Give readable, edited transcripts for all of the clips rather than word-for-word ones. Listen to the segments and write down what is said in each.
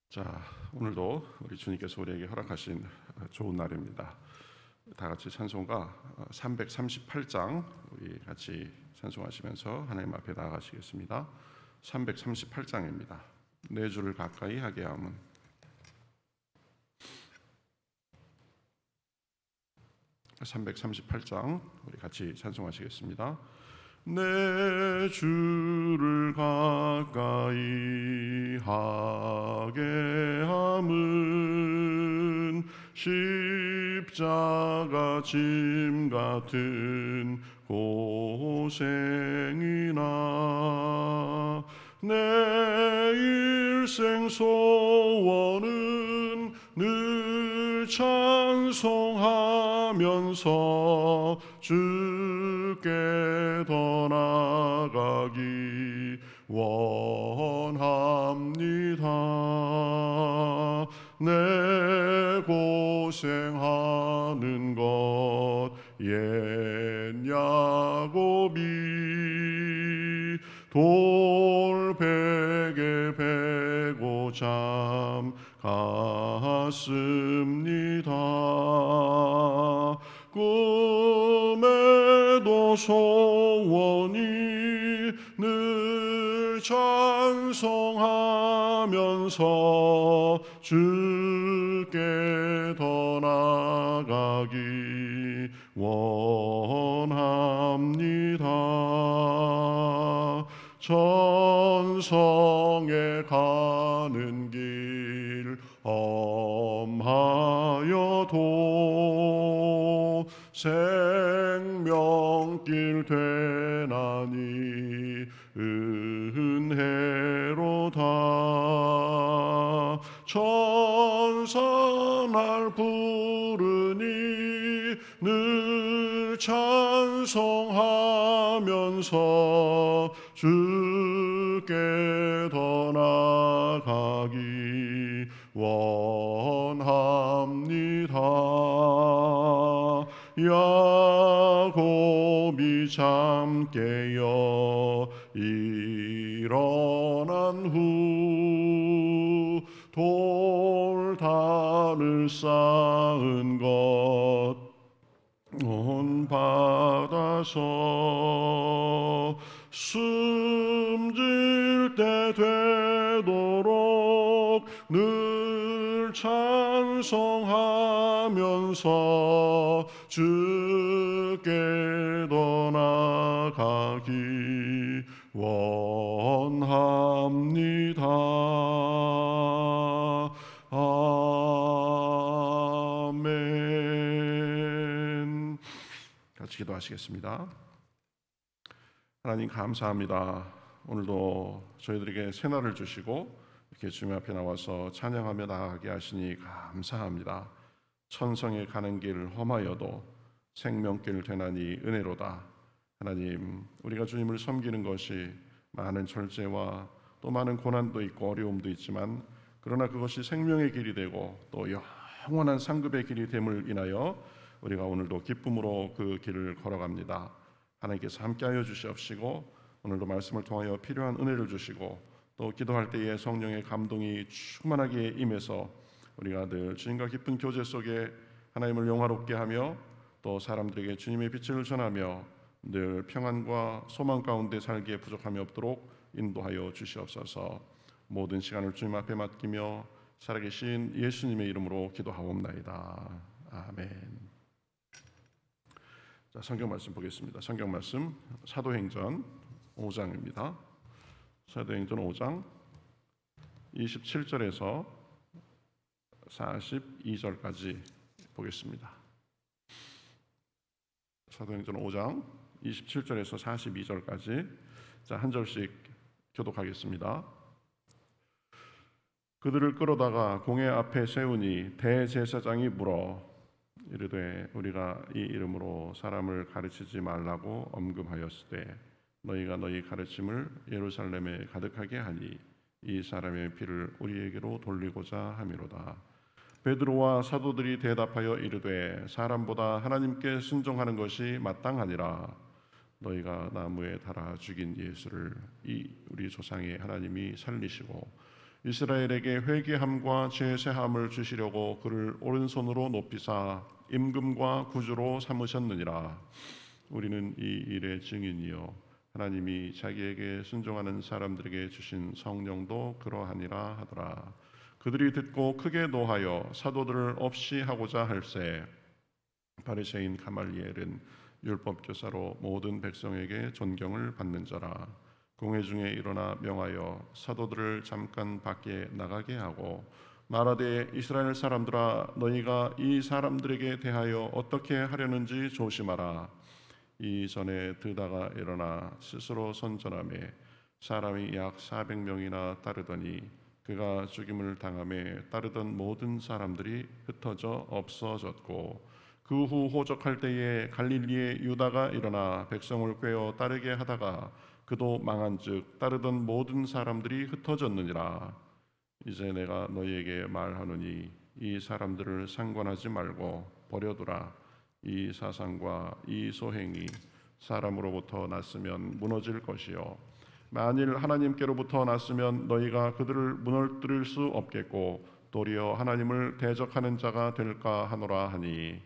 자, 오늘도 우리 주님께서 우리에게 허락하신 좋은 날입니다. 다 같이 찬송가 338장 우리 같이 찬송하시면서 하나님 앞에 나아가시겠습니다. 338장입니다. 내 주를 가까이 하게 함은. 338장 우리 같이 찬송하시겠습니다. 내 주를 가까이 하게 함은 십자가 짐 같은 고생이나 내 일생 소원은 늘 찬송하면서 주께 더 나아가기 원합니다. 내 고생하는 것 옛 야곱이 돌베개 베고 잠 갔습니다. 꿈에도 소원이 늘 찬송하면서 주께 더 나아가기 원합니다. 천성에 가는 길 험하여도 생명길 되나니 은혜로다. 천사 날 부르니 늘 찬송하면서 주께 더 나아가기 원합니다. 야곱이 잠 깨어 일어난 후 돌단을 쌓은 것 온 받아서 숨질 때 되도록 늘 찬송하면서 주께 더 나아가기 원합니다. 아멘. 같이 기도하시겠습니다. 하나님 감사합니다. 오늘도 저희들에게 새날을 주시고 이렇게 주님 앞에 나와서 찬양하며 나아가게 하시니 감사합니다. 천성에 가는 길 험하여도 생명길 되나니 은혜로다. 하나님, 우리가 주님을 섬기는 것이 많은 절제와 또 많은 고난도 있고 어려움도 있지만 그러나 그것이 생명의 길이 되고 또 영원한 상급의 길이 됨을 인하여 우리가 오늘도 기쁨으로 그 길을 걸어갑니다. 하나님께서 함께하여 주시옵시고 오늘도 말씀을 통하여 필요한 은혜를 주시고 또 기도할 때에 성령의 감동이 충만하게 임해서 우리가 늘 주님과 깊은 교제 속에 하나님을 영화롭게 하며 또 사람들에게 주님의 빛을 전하며 늘 평안과 소망 가운데 살기에 부족함이 없도록 인도하여 주시옵소서. 모든 시간을 주님 앞에 맡기며 살아계신 예수님의 이름으로 기도하옵나이다. 아멘. 자, 성경 말씀 보겠습니다. 성경 말씀 사도행전 5장입니다. 사도행전 5장 27절에서 42절까지 보겠습니다. 사도행전 5장 27절에서 42절까지 한 절씩 교독하겠습니다. 그들을 끌어다가 공회 앞에 세우니 대제사장이 물어 이르되 우리가 이 이름으로 사람을 가르치지 말라고 엄금하였으되 너희가 너희 가르침을 예루살렘에 가득하게 하니 이 사람의 피를 우리에게로 돌리고자 함이로다. 베드로와 사도들이 대답하여 이르되 사람보다 하나님께 순종하는 것이 마땅하니라. 너희가 나무에 달아 죽인 예수를 이 우리 조상의 하나님이 살리시고 이스라엘에게 회개함과 죄사함을 주시려고 그를 오른손으로 높이사 임금과 구주로 삼으셨느니라. 우리는 이 일의 증인이요 하나님이 자기에게 순종하는 사람들에게 주신 성령도 그러하니라 하더라. 그들이 듣고 크게 노하여 사도들을 없이 하고자 할세 바리새인 가말리엘은 율법 교사로 모든 백성에게 존경을 받는 자라. 공회 중에 일어나 명하여 사도들을 잠깐 밖에 나가게 하고 말하되 이스라엘 사람들아 너희가 이 사람들에게 대하여 어떻게 하려는지 조심하라. 이전에 드다가 일어나 스스로 선전하며 사람이 약 400명이나 따르더니 그가 죽임을 당하며 따르던 모든 사람들이 흩어져 없어졌고 그 후 호적할 때에 갈릴리의 유다가 일어나 백성을 꾀어 따르게 하다가 그도 망한즉 따르던 모든 사람들이 흩어졌느니라. 이제 내가 너희에게 말하노니 이 사람들을 상관하지 말고 버려두라. 이 사상과 이 소행이 사람으로부터 났으면 무너질 것이요 만일 하나님께로부터 났으면 너희가 그들을 무너뜨릴 수 없겠고 도리어 하나님을 대적하는 자가 될까 하노라 하니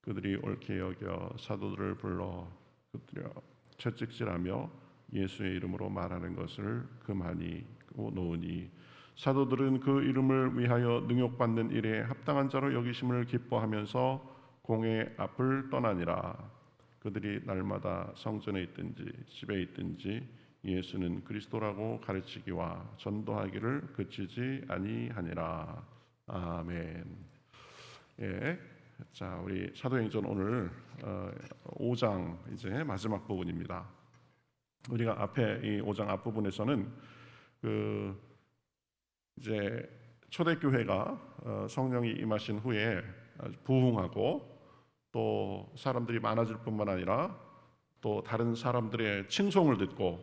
그들이 옳게 여겨 사도들을 불러 그들여 채찍질하며 예수의 이름으로 말하는 것을 금하니 놓으니 사도들은 그 이름을 위하여 능욕받는 일에 합당한 자로 여기심을 기뻐하면서 공회 앞을 떠나니라. 그들이 날마다 성전에 있든지 집에 있든지 예수는 그리스도라고 가르치기와 전도하기를 그치지 아니하니라. 아멘. 예. 자, 우리 사도행전 오늘 5장 이제 마지막 부분입니다. 우리가 앞에 이 5장 앞부분에서는 그 이제 초대교회가 성령이 임하신 후에 부흥하고 또 사람들이 많아질 뿐만 아니라 또 다른 사람들의 칭송을 듣고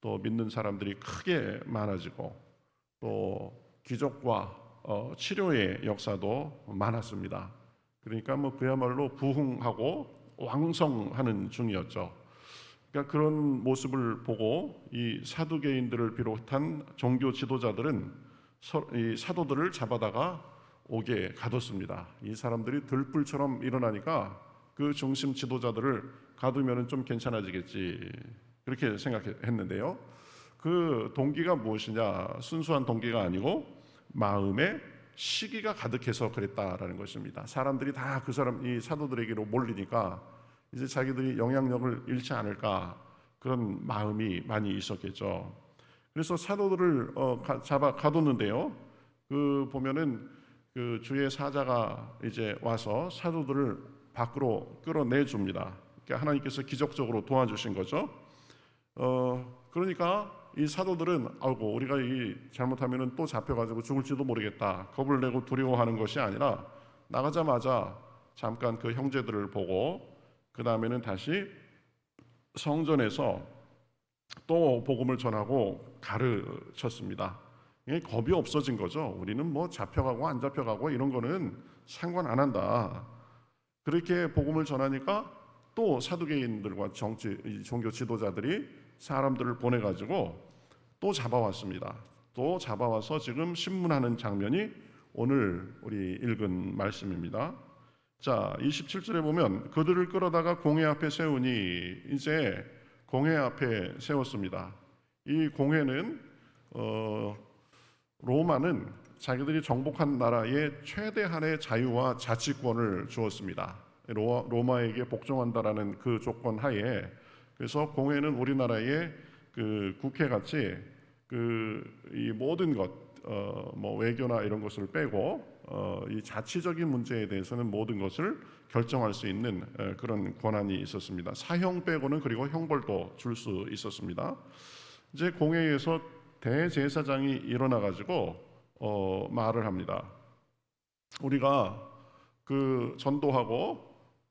또 믿는 사람들이 크게 많아지고 또 기적과 치료의 역사도 많았습니다. 그러니까 뭐 그야말로 부흥하고 왕성하는 중이었죠. 그러니까 그런 모습을 보고 이 사두개인들을 비롯한 종교 지도자들은 이 사도들을 잡아다가 옥에 가뒀습니다. 이 사람들이 들불처럼 일어나니까 그 중심 지도자들을 가두면은 좀 괜찮아지겠지 그렇게 생각했는데요. 그 동기가 무엇이냐? 순수한 동기가 아니고 마음에 시기가 가득해서 그랬다라는 것입니다. 사람들이 다 그 사람 이 사도들에게로 몰리니까 이제 자기들이 영향력을 잃지 않을까 그런 마음이 많이 있었겠죠. 그래서 사도들을 잡아 가뒀는데요. 그 보면은 그 주의 사자가 이제 와서 사도들을 밖으로 끌어내 줍니다. 그러니까 하나님께서 기적적으로 도와주신 거죠. 그러니까 이 사도들은 아이고 우리가 이 잘못하면은 또 잡혀가지고 죽을지도 모르겠다 겁을 내고 두려워하는 것이 아니라 나가자마자 잠깐 그 형제들을 보고 그 다음에는 다시 성전에서 또 복음을 전하고 가르쳤습니다. 겁이 없어진 거죠. 우리는 뭐 잡혀가고 안 잡혀가고 이런 거는 상관 안 한다. 그렇게 복음을 전하니까 또 사두개인들과 종교 지도자들이 사람들을 보내가지고 또 잡아왔습니다. 또 잡아와서 지금 신문하는 장면이 오늘 우리 읽은 말씀입니다. 자, 27절에 보면 그들을 끌어다가 공회 앞에 세우니 이제 공회 앞에 세웠습니다. 이 공회는 로마는 자기들이 정복한 나라에 최대한의 자유와 자치권을 주었습니다. 로마에게 복종한다라는 그 조건 하에 그래서 공회는 우리나라의 그 국회같이 이 모든 것, 뭐 외교나 이런 것을 빼고 이 자치적인 문제에 대해서는 모든 것을 결정할 수 있는 그런 권한이 있었습니다. 사형 빼고는 그리고 형벌도 줄 수 있었습니다. 이제 공회에서 대제사장이 일어나 가지고 말을 합니다. 우리가 그 전도하고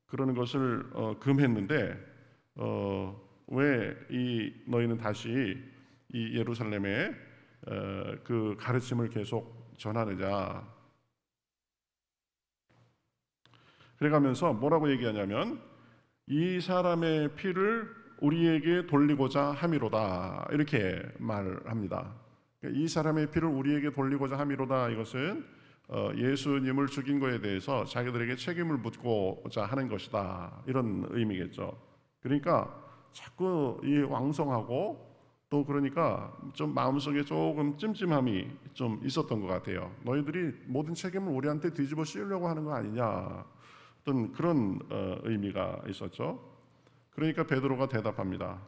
그러는 것을 금했는데 왜 이 너희는 다시 이 예루살렘에 그 가르침을 계속 전하느냐? 그래가면서 뭐라고 얘기하냐면 이 사람의 피를 우리에게 돌리고자 함이로다 이렇게 말합니다. 이 사람의 피를 우리에게 돌리고자 함이로다. 이것은 예수님을 죽인 것에 대해서 자기들에게 책임을 묻고자 하는 것이다. 이런 의미겠죠. 그러니까 자꾸 이 왕성하고 또 그러니까 좀 마음속에 조금 찜찜함이 좀 있었던 것 같아요. 너희들이 모든 책임을 우리한테 뒤집어 씌우려고 하는 거 아니냐. 어떤 그런 의미가 있었죠. 그러니까 베드로가 대답합니다.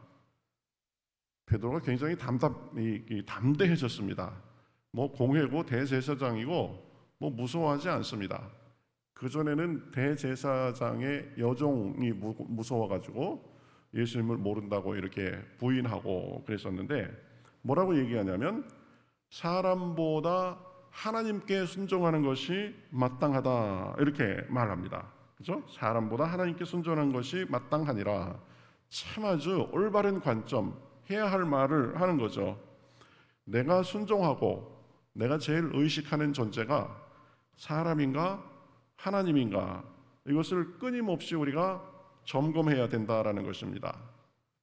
베드로가 굉장히 담대해졌습니다. 뭐 공회고 대제사장이고 뭐 무서워하지 않습니다. 그 전에는 대제사장의 여종이 무서워가지고 예수님을 모른다고 이렇게 부인하고 그랬었는데 뭐라고 얘기하냐면 사람보다 하나님께 순종하는 것이 마땅하다 이렇게 말합니다. 그렇죠? 사람보다 하나님께 순종하는 것이 마땅하니라. 참 아주 올바른 관점, 해야 할 말을 하는 거죠. 내가 순종하고 내가 제일 의식하는 존재가 사람인가 하나님인가 이것을 끊임없이 우리가 점검해야 된다라는 것입니다.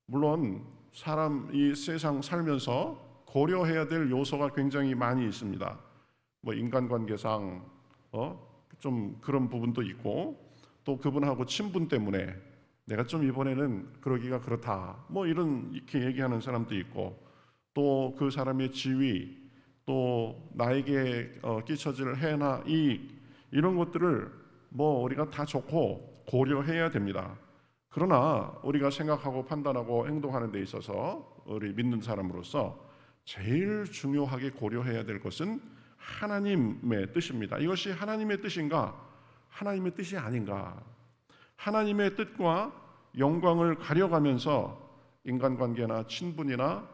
물론 사람 이 세상 살면서 고려해야 될 요소가 굉장히 많이 있습니다. 뭐 인간관계상 좀 그런 부분도 있고 또 그분하고 친분 때문에 내가 좀 이번에는 그러기가 그렇다 뭐 이렇게 얘기하는 사람도 있고 또 그 사람의 지위 또 나에게 끼쳐질 해나 이익 이런 것들을 뭐 우리가 다 좋고 고려해야 됩니다. 그러나 우리가 생각하고 판단하고 행동하는 데 있어서 우리 믿는 사람으로서 제일 중요하게 고려해야 될 것은 하나님의 뜻입니다. 이것이 하나님의 뜻인가? 하나님의 뜻이 아닌가? 하나님의 뜻과 영광을 가려가면서 인간관계나 친분이나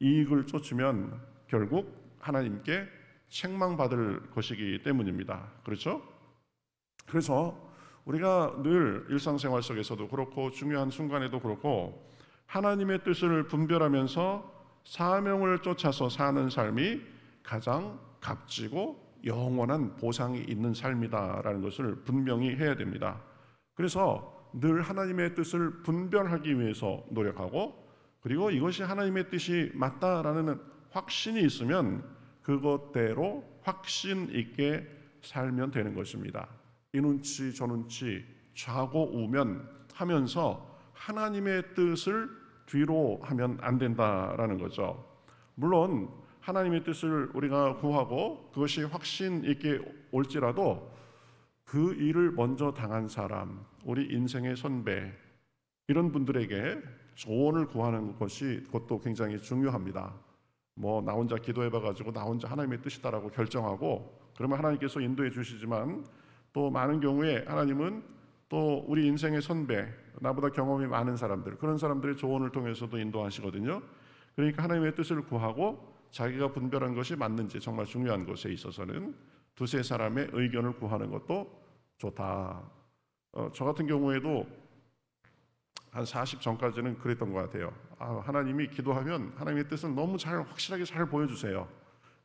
이익을 쫓으면 결국 하나님께 책망받을 것이기 때문입니다. 그렇죠? 그래서 우리가 늘 일상생활 속에서도 그렇고 중요한 순간에도 그렇고 하나님의 뜻을 분별하면서 사명을 쫓아서 사는 삶이 가장 값지고 영원한 보상이 있는 삶이다라는 것을 분명히 해야 됩니다. 그래서 늘 하나님의 뜻을 분별하기 위해서 노력하고 그리고 이것이 하나님의 뜻이 맞다라는 확신이 있으면 그것대로 확신 있게 살면 되는 것입니다. 이 눈치 저 눈치 좌고 우면 하면서 하나님의 뜻을 뒤로 하면 안 된다라는 거죠. 물론 하나님의 뜻을 우리가 구하고 그것이 확신 있게 올지라도 그 일을 먼저 당한 사람, 우리 인생의 선배 이런 분들에게 조언을 구하는 것이 그것도 굉장히 중요합니다. 뭐 나 혼자 기도해봐가지고 나 혼자 하나님의 뜻이다라고 결정하고 그러면 하나님께서 인도해 주시지만 또 많은 경우에 하나님은 또 우리 인생의 선배, 나보다 경험이 많은 사람들 그런 사람들의 조언을 통해서도 인도하시거든요. 그러니까 하나님의 뜻을 구하고 자기가 분별한 것이 맞는지 정말 중요한 것에 있어서는 두세 사람의 의견을 구하는 것도 좋다. 저 같은 경우에도 한 40 전까지는 그랬던 것 같아요. 하나님이 기도하면 하나님의 뜻을 너무 확실하게 잘 보여주세요.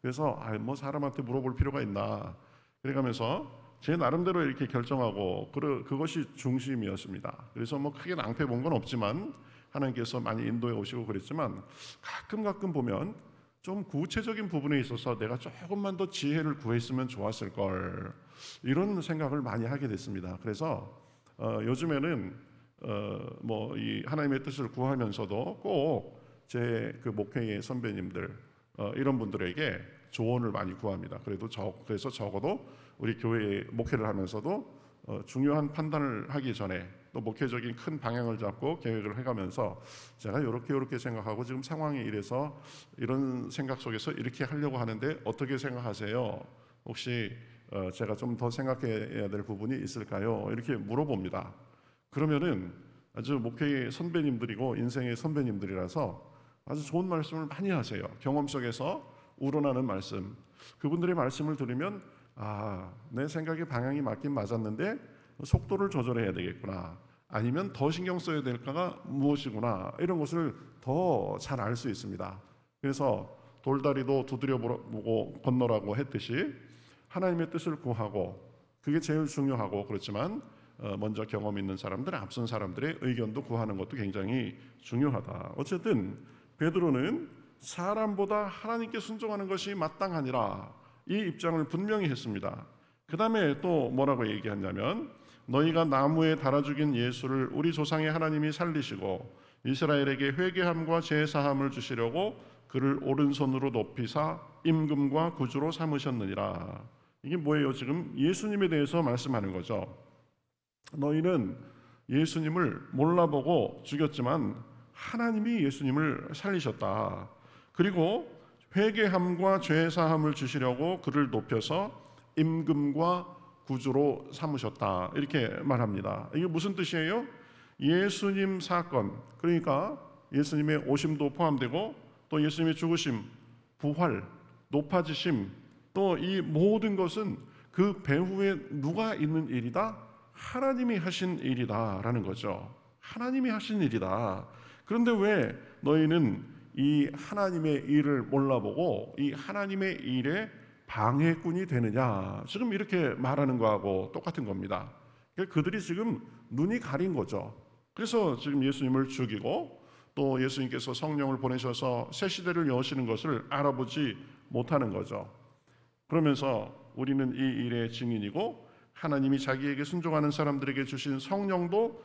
그래서 뭐 사람한테 물어볼 필요가 있나 그래가면서 제 나름대로 이렇게 결정하고 그것이 중심이었습니다. 그래서 뭐 크게 낭패 본 건 없지만 하나님께서 많이 인도해 오시고 그랬지만 가끔 보면 좀 구체적인 부분에 있어서 내가 조금만 더 지혜를 구했으면 좋았을 걸 이런 생각을 많이 하게 됐습니다. 그래서 요즘에는 뭐 이 하나님의 뜻을 구하면서도 꼭 제 그 목회의 선배님들 이런 분들에게 조언을 많이 구합니다. 그래서 적어도 우리 교회에 목회를 하면서도 중요한 판단을 하기 전에 또 목회적인 큰 방향을 잡고 계획을 해가면서 제가 이렇게 생각하고 지금 상황이 이래서 이런 생각 속에서 이렇게 하려고 하는데 어떻게 생각하세요? 혹시 제가 좀 더 생각해야 될 부분이 있을까요? 이렇게 물어봅니다. 그러면은 아주 목회의 선배님들이고 인생의 선배님들이라서 아주 좋은 말씀을 많이 하세요. 경험 속에서 우러나는 말씀. 그분들의 말씀을 들으면 내 생각의 방향이 맞긴 맞았는데 속도를 조절해야 되겠구나. 아니면 더 신경 써야 될까가 무엇이구나. 이런 것을 더 잘 알 수 있습니다. 그래서 돌다리도 두드려보고 건너라고 했듯이 하나님의 뜻을 구하고 그게 제일 중요하고 그렇지만 먼저 경험 있는 사람들, 앞선 사람들의 의견도 구하는 것도 굉장히 중요하다. 어쨌든 베드로는 사람보다 하나님께 순종하는 것이 마땅하니라, 이 입장을 분명히 했습니다. 그 다음에 또 뭐라고 얘기하냐면, 너희가 나무에 달아 죽인 예수를 우리 조상의 하나님이 살리시고 이스라엘에게 회개함과 죄사함을 주시려고 그를 오른손으로 높이사 임금과 구주로 삼으셨느니라. 이게 뭐예요? 지금 예수님에 대해서 말씀하는 거죠. 너희는 예수님을 몰라보고 죽였지만 하나님이 예수님을 살리셨다. 그리고 회개함과 죄사함을 주시려고 그를 높여서 임금과 구주로 삼으셨다, 이렇게 말합니다. 이게 무슨 뜻이에요? 예수님 사건, 그러니까 예수님의 오심도 포함되고 또 예수님의 죽으심, 부활, 높아지심, 또 이 모든 것은 그 배후에 누가 있는 일이다? 하나님이 하신 일이다라는 거죠. 하나님이 하신 일이다. 그런데 왜 너희는 이 하나님의 일을 몰라보고 이 하나님의 일에 방해꾼이 되느냐, 지금 이렇게 말하는 거하고 똑같은 겁니다. 그들이 지금 눈이 가린 거죠. 그래서 지금 예수님을 죽이고 또 예수님께서 성령을 보내셔서 새 시대를 여시는 것을 알아보지 못하는 거죠. 그러면서 우리는 이 일의 증인이고 하나님이 자기에게 순종하는 사람들에게 주신 성령도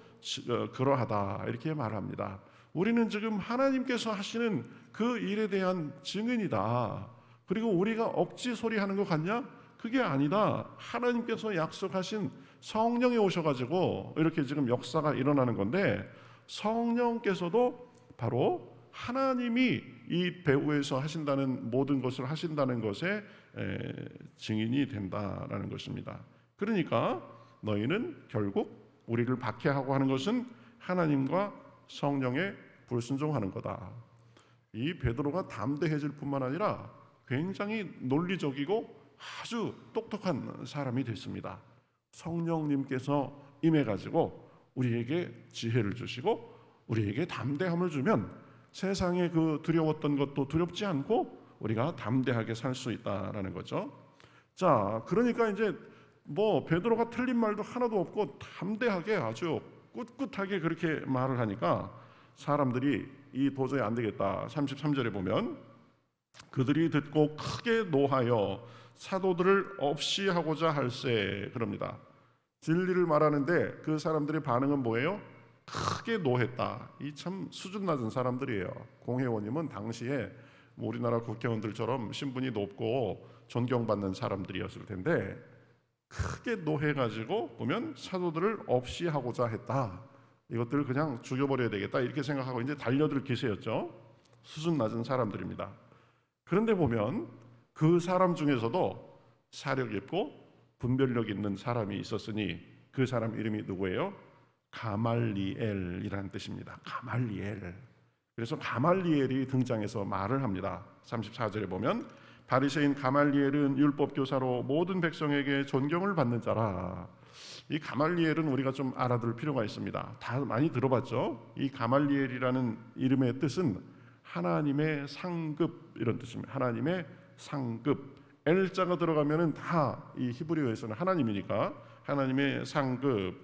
그러하다, 이렇게 말합니다. 우리는 지금 하나님께서 하시는 그 일에 대한 증인이다. 그리고 우리가 억지 소리하는 것 같냐? 그게 아니다. 하나님께서 약속하신 성령이 오셔가지고 이렇게 지금 역사가 일어나는 건데, 성령께서도 바로 하나님이 이 배후에서 하신다는 모든 것을 하신다는 것에 증인이 된다라는 것입니다. 그러니까 너희는 결국 우리를 박해하고 하는 것은 하나님과 성령에 불순종하는 거다. 이 베드로가 담대해질 뿐만 아니라 굉장히 논리적이고 아주 똑똑한 사람이 됐습니다. 성령님께서 임해가지고 우리에게 지혜를 주시고 우리에게 담대함을 주면 세상에 그 두려웠던 것도 두렵지 않고 우리가 담대하게 살 수 있다라는 거죠. 자, 그러니까 이제 뭐 베드로가 틀린 말도 하나도 없고 담대하게 아주 꿋꿋하게 그렇게 말을 하니까 사람들이 이 도저히 안 되겠다. 33절에 보면 그들이 듣고 크게 노하여 사도들을 없이 하고자 할세, 그럽니다. 진리를 말하는데 그 사람들의 반응은 뭐예요? 크게 노했다. 이 참 수준 낮은 사람들이에요. 공회원님은 당시에 우리나라 국회의원들처럼 신분이 높고 존경받는 사람들이었을 텐데 크게 노해가지고 보면 사도들을 없이 하고자 했다. 이것들을 그냥 죽여버려야 되겠다, 이렇게 생각하고 이제 달려들 기세였죠. 수준 낮은 사람들입니다. 그런데 보면 그 사람 중에서도 사력 있고 분별력 있는 사람이 있었으니 그 사람 이름이 누구예요? 가말리엘이라는 뜻입니다. 가말리엘. 그래서 가말리엘이 등장해서 말을 합니다. 34절에 보면 바리새인 가말리엘은 율법 교사로 모든 백성에게 존경을 받는 자라. 이 가말리엘은 우리가 좀 알아둘 필요가 있습니다. 다 많이 들어봤죠? 이 가말리엘이라는 이름의 뜻은 하나님의 상급, 이런 뜻입니다. 하나님의 상급. L자가 들어가면은 다 이 히브리어에서는 하나님이니까 하나님의 상급.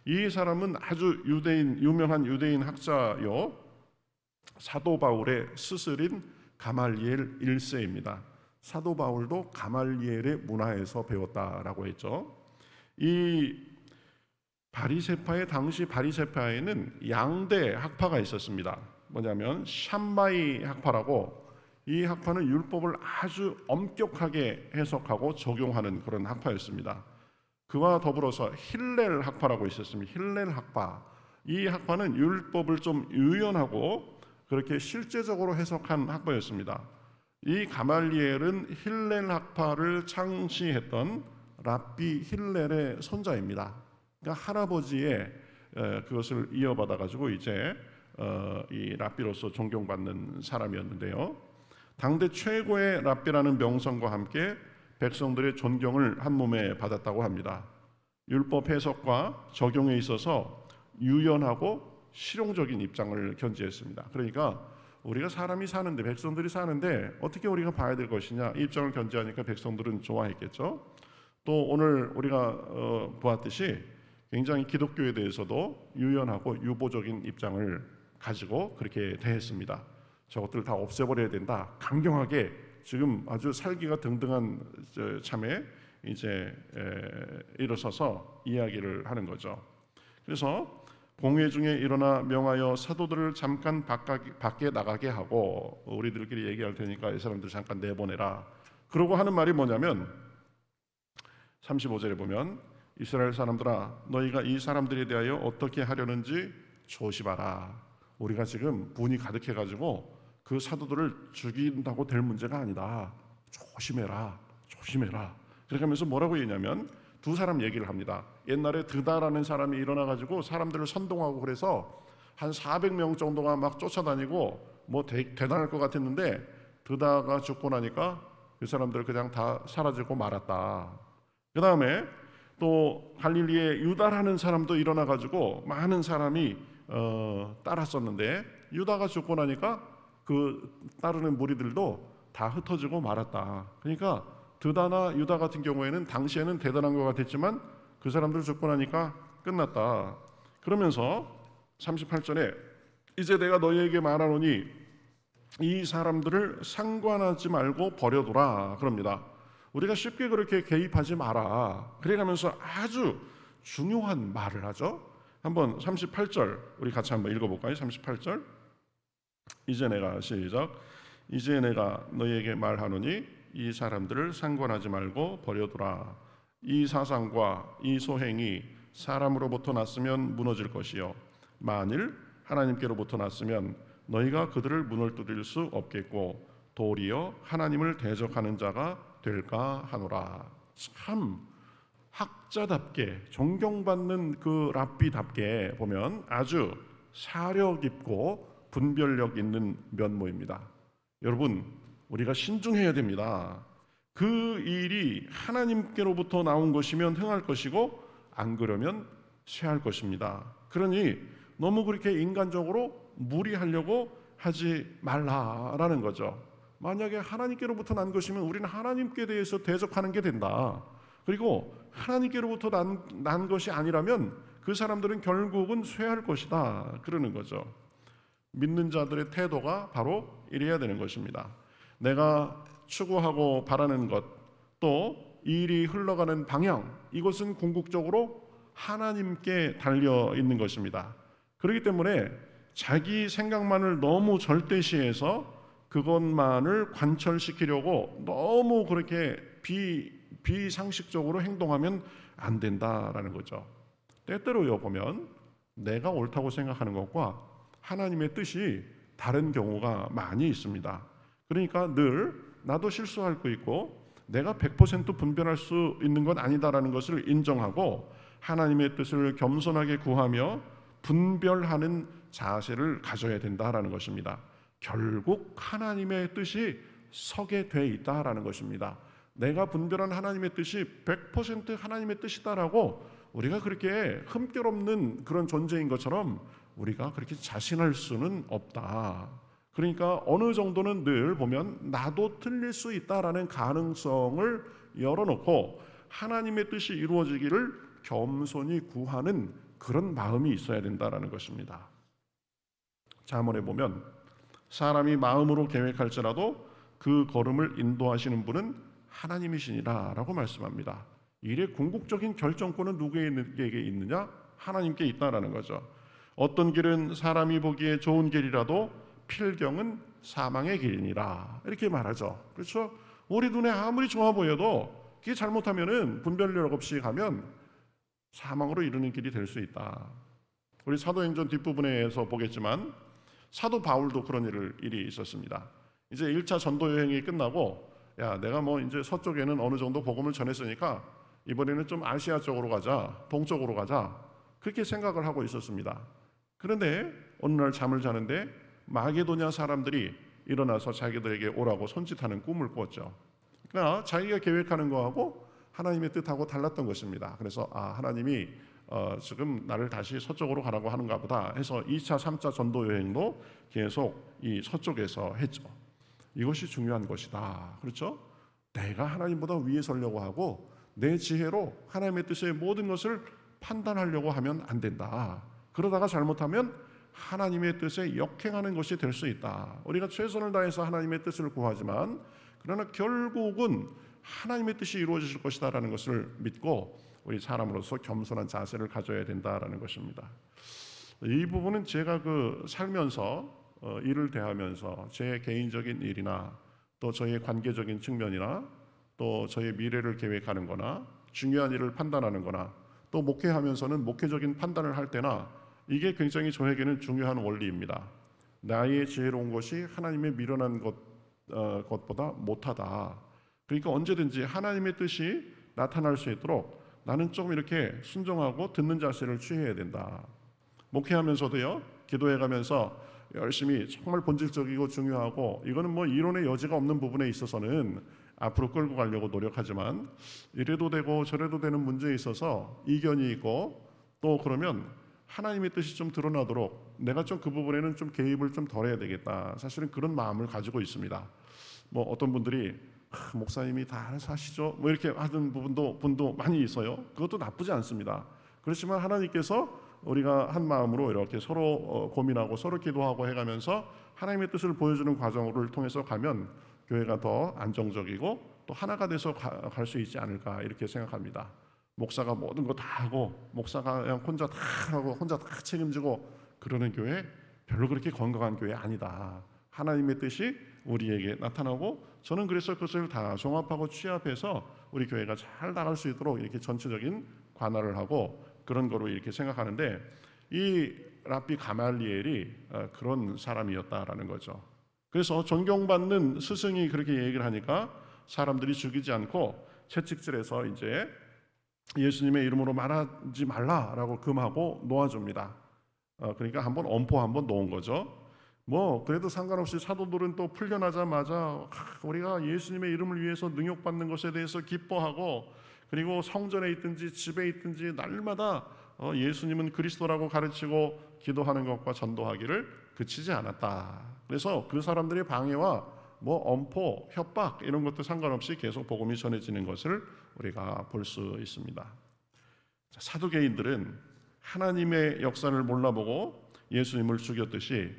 이 사람은 아주 유명한 유대인 학자요, 사도 바울의 스승인 가말리엘 1세입니다. 사도 바울도 가말리엘의 문화에서 배웠다라고 했죠. 이 바리새파의 당시 바리새파에는 양대 학파가 있었습니다. 뭐냐면 샴마이 학파라고, 이 학파는 율법을 아주 엄격하게 해석하고 적용하는 그런 학파였습니다. 그와 더불어서 힐렐 학파라고 있었습니다. 힐렐 학파. 이 학파는 율법을 좀 유연하고 그렇게 실제적으로 해석한 학파였습니다. 이 가말리엘은 힐렐 학파를 창시했던 랍비 힐렐의 손자입니다. 그러니까 할아버지의 그것을 이어받아 가지고 이제 이 랍비로서 존경받는 사람이었는데요. 당대 최고의 랍비라는 명성과 함께 백성들의 존경을 한 몸에 받았다고 합니다. 율법 해석과 적용에 있어서 유연하고 실용적인 입장을 견지했습니다. 그러니까 우리가 사람이 사는데, 백성들이 사는데 어떻게 우리가 봐야 될 것이냐, 이 입장을 견지하니까 백성들은 좋아했겠죠. 또 오늘 우리가 보았듯이 굉장히 기독교에 대해서도 유연하고 유보적인 입장을 가지고 그렇게 대했습니다. 저것들 다 없애버려야 된다. 강경하게 지금 아주 살기가 등등한 참에 이제 일어서서 이야기를 하는 거죠. 그래서 공회 중에 일어나 명하여 사도들을 잠깐 밖에 나가게 하고, 우리들끼리 얘기할 테니까 이 사람들 잠깐 내보내라. 그러고 하는 말이 뭐냐면 35절에 보면 이스라엘 사람들아 너희가 이 사람들에 대하여 어떻게 하려는지 조심하라. 우리가 지금 분이 가득해가지고 그 사도들을 죽인다고 될 문제가 아니다. 조심해라. 조심해라. 그렇게 하면서 뭐라고 얘기냐면 두 사람 얘기를 합니다. 옛날에 드다라는 사람이 일어나가지고 사람들을 선동하고 그래서 한 400명 정도가 막 쫓아다니고 뭐 대단할 것 같았는데 드다가 죽고 나니까 그 사람들 그냥 다 사라지고 말았다. 그 다음에 또 갈릴리에 유다라는 사람도 일어나가지고 많은 사람이 따랐었는데 유다가 죽고 나니까 그 따르는 무리들도 다 흩어지고 말았다. 그러니까 드다나 유다 같은 경우에는 당시에는 대단한 것 같았지만 그 사람들 죽고 나니까 끝났다. 그러면서 38절에 이제 내가 너희에게 말하노니 이 사람들을 상관하지 말고 버려두라 그럽니다. 우리가 쉽게 그렇게 개입하지 마라. 그래가면서 아주 중요한 말을 하죠. 한번 38절 우리 같이 한번 읽어볼까요? 38절 이제 내가 시작 이제 내가 너희에게 말하노니 이 사람들을 상관하지 말고 버려두라. 이 사상과 이 소행이 사람으로부터 났으면 무너질 것이요 만일 하나님께로부터 났으면 너희가 그들을 무너뜨릴 수 없겠고 도리어 하나님을 대적하는 자가 될까 하노라. 참 학자답게 존경받는 그 랍비답게 보면 아주 사려 깊고 분별력 있는 면모입니다. 여러분 우리가 신중해야 됩니다. 그 일이 하나님께로부터 나온 것이면 흥할 것이고 안 그러면 쇠할 것입니다. 그러니 너무 그렇게 인간적으로 무리하려고 하지 말라라는 거죠. 만약에 하나님께로부터 난 것이면 우리는 하나님께 대해서 대적하는 게 된다. 그리고 하나님께로부터 난 것이 아니라면 그 사람들은 결국은 쇠할 것이다. 그러는 거죠. 믿는 자들의 태도가 바로 이래야 되는 것입니다. 내가 추구하고 바라는 것, 또 일이 흘러가는 방향, 이것은 궁극적으로 하나님께 달려 있는 것입니다. 그렇기 때문에 자기 생각만을 너무 절대시해서 그것만을 관철시키려고 너무 그렇게 비상식적으로 행동하면 안 된다라는 거죠. 때때로요 보면 내가 옳다고 생각하는 것과 하나님의 뜻이 다른 경우가 많이 있습니다. 그러니까 늘 나도 실수할 거 있고 내가 100% 분별할 수 있는 건 아니다라는 것을 인정하고 하나님의 뜻을 겸손하게 구하며 분별하는 자세를 가져야 된다라는 것입니다. 결국 하나님의 뜻이 서게 돼 있다라는 것입니다. 내가 분별한 하나님의 뜻이 100% 하나님의 뜻이다라고 우리가 그렇게 흠결없는 그런 존재인 것처럼 우리가 그렇게 자신할 수는 없다. 그러니까 어느 정도는 늘 보면 나도 틀릴 수 있다라는 가능성을 열어놓고 하나님의 뜻이 이루어지기를 겸손히 구하는 그런 마음이 있어야 된다라는 것입니다. 잠언에 보면 사람이 마음으로 계획할지라도 그 걸음을 인도하시는 분은 하나님이시니라 라고 말씀합니다. 일의 궁극적인 결정권은 누구에게 있느냐? 하나님께 있다라는 거죠. 어떤 길은 사람이 보기에 좋은 길이라도 필경은 사망의 길이니라 이렇게 말하죠. 그렇죠? 우리 눈에 아무리 좋아 보여도 그게 잘못하면은 분별력 없이 가면 사망으로 이르는 길이 될 수 있다. 우리 사도행전 뒷부분에서 보겠지만 사도 바울도 그런 일이 있었습니다. 이제 1차 전도 여행이 끝나고 야 내가 뭐 이제 서쪽에는 어느 정도 복음을 전했으니까 이번에는 좀 아시아 쪽으로 가자, 동쪽으로 가자 그렇게 생각을 하고 있었습니다. 그런데 어느 날 잠을 자는데 마게도냐 사람들이 일어나서 자기들에게 오라고 손짓하는 꿈을 꿨죠. 그러니까 자기가 계획하는 거하고 하나님의 뜻하고 달랐던 것입니다. 그래서 하나님이 지금 나를 다시 서쪽으로 가라고 하는가 보다 해서 2차, 3차 전도 여행도 계속 이 서쪽에서 했죠. 이것이 중요한 것이다. 그렇죠? 내가 하나님보다 위에 서려고 하고 내 지혜로 하나님의 뜻의 모든 것을 판단하려고 하면 안 된다. 그러다가 잘못하면 하나님의 뜻에 역행하는 것이 될 수 있다. 우리가 최선을 다해서 하나님의 뜻을 구하지만 그러나 결국은 하나님의 뜻이 이루어질 것이다라는 것을 믿고 우리 사람으로서 겸손한 자세를 가져야 된다라는 것입니다. 이 부분은 제가 살면서 일을 대하면서 제 개인적인 일이나 또 저의 관계적인 측면이나 또 저의 미래를 계획하는 거나 중요한 일을 판단하는 거나 또 목회하면서는 목회적인 판단을 할 때나 이게 굉장히 저에게는 중요한 원리입니다. 나의 지혜로운 것이 하나님의 미련한 것보다 못하다. 그러니까 언제든지 하나님의 뜻이 나타날 수 있도록 나는 좀 이렇게 순종하고 듣는 자세를 취해야 된다. 목회하면서도요, 기도해가면서 열심히 정말 본질적이고 중요하고 이거는 뭐 이론의 여지가 없는 부분에 있어서는 앞으로 끌고 가려고 노력하지만 이래도 되고 저래도 되는 문제에 있어서 이견이 있고 또 그러면 하나님의 뜻이 좀 드러나도록 내가 좀 그 부분에는 좀 개입을 좀 덜 해야 되겠다. 사실은 그런 마음을 가지고 있습니다. 뭐 어떤 분들이 목사님이 다 알아서 하시죠 뭐 이렇게 하는 분도 많이 있어요. 그것도 나쁘지 않습니다. 그렇지만 하나님께서 우리가 한 마음으로 이렇게 서로 고민하고 서로 기도하고 해가면서 하나님의 뜻을 보여주는 과정을 통해서 가면 교회가 더 안정적이고 또 하나가 돼서 갈 수 있지 않을까 이렇게 생각합니다. 목사가 모든 거 다 하고 목사가 그냥 혼자 다 하고 혼자 다 책임지고 그러는 교회 별로 그렇게 건강한 교회 아니다. 하나님의 뜻이 우리에게 나타나고 저는 그래서 그것을 다 종합하고 취합해서 우리 교회가 잘 나갈 수 있도록 이렇게 전체적인 관할을 하고 그런 거로 이렇게 생각하는데 이 랍비 가말리엘이 그런 사람이었다라는 거죠. 그래서 존경받는 스승이 그렇게 얘기를 하니까 사람들이 죽이지 않고 채찍질해서 이제 예수님의 이름으로 말하지 말라라고 금하고 놓아줍니다. 그러니까 한번 엄포 한번 놓은 거죠. 뭐 그래도 상관없이 사도들은 또 풀려나자마자 우리가 예수님의 이름을 위해서 능욕받는 것에 대해서 기뻐하고 그리고 성전에 있든지 집에 있든지 날마다 예수님은 그리스도라고 가르치고 기도하는 것과 전도하기를 그치지 않았다. 그래서 그 사람들의 방해와 뭐 엄포, 협박 이런 것도 상관없이 계속 복음이 전해지는 것을 우리가 볼 수 있습니다. 사두개인들은 하나님의 역사를 몰라보고 예수님을 죽였듯이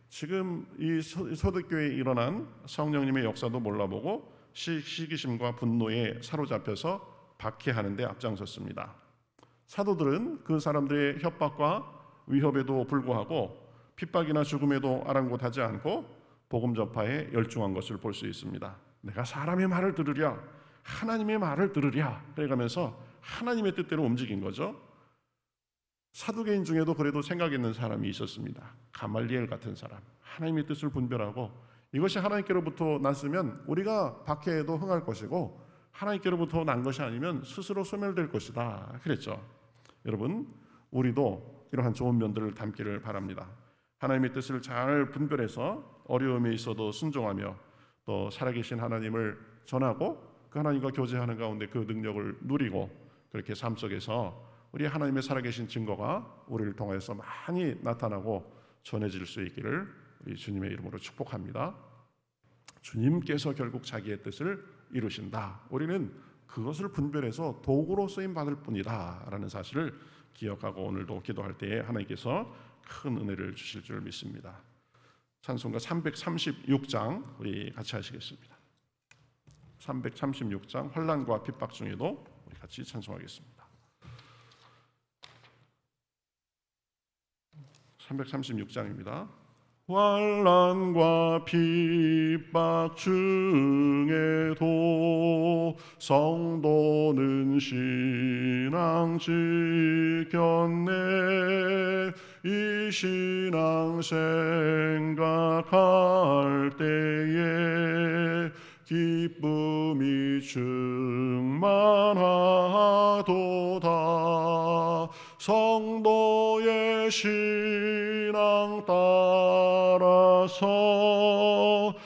지금 이 소득교회에 일어난 성령님의 역사도 몰라보고 시기심과 분노에 사로잡혀서 박해하는 데 앞장섰습니다. 사도들은 그 사람들의 협박과 위협에도 불구하고 핍박이나 죽음에도 아랑곳하지 않고 복음 전파에 열중한 것을 볼 수 있습니다. 내가 사람의 말을 들으랴 하나님의 말을 들으랴 그래가면서 하나님의 뜻대로 움직인 거죠. 사두개인 중에도 그래도 생각 있는 사람이 있었습니다. 가말리엘 같은 사람, 하나님의 뜻을 분별하고 이것이 하나님께로부터 났으면 우리가 박해에도 흥할 것이고 하나님께로부터 난 것이 아니면 스스로 소멸될 것이다 그랬죠. 여러분 우리도 이러한 좋은 면들을 담기를 바랍니다. 하나님의 뜻을 잘 분별해서 어려움에 있어도 순종하며 또 살아계신 하나님을 전하고 그 하나님과 교제하는 가운데 그 능력을 누리고 그렇게 삶 속에서 우리 하나님의 살아계신 증거가 우리를 통해서 많이 나타나고 전해질 수 있기를 우리 주님의 이름으로 축복합니다. 주님께서 결국 자기의 뜻을 이루신다. 우리는 그것을 분별해서 도구로 쓰임 받을 뿐이다 라는 사실을 기억하고 오늘도 기도할 때에 하나님께서 큰 은혜를 주실 줄 믿습니다. 찬송가 336장 우리 같이 하시겠습니다. 336장 환난과 핍박 중에도 우리 같이 찬송하겠습니다. 336장입니다. 환난과 핍박 중에도 성도는 신앙 지켰네. 이 신앙 생각할 때에 기쁨이 충만하도다. 성도의 신앙 따라서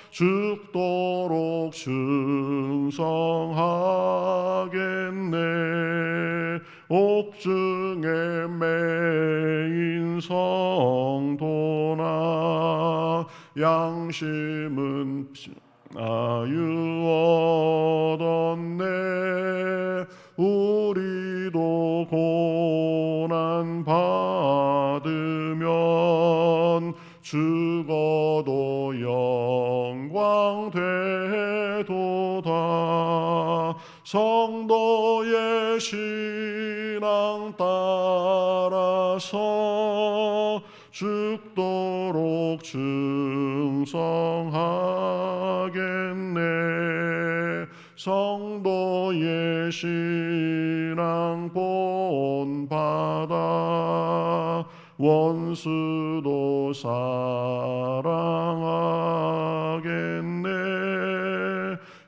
죽도록 충성하겠네. 옥중에 매인 성도나 양심은 아유 얻었네. 우리도 고난 받으며 신앙 따라서 죽도록 충성하겠네. 성도의 신앙 본받아 원수도 사랑하겠네.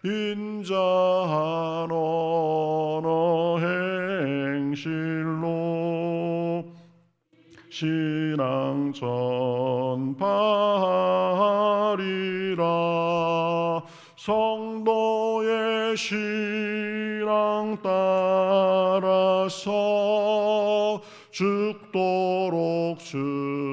인자한 언어 행실로 신앙 전파하리라. 성도의 신앙 따라서 죽도록 충성하겠네.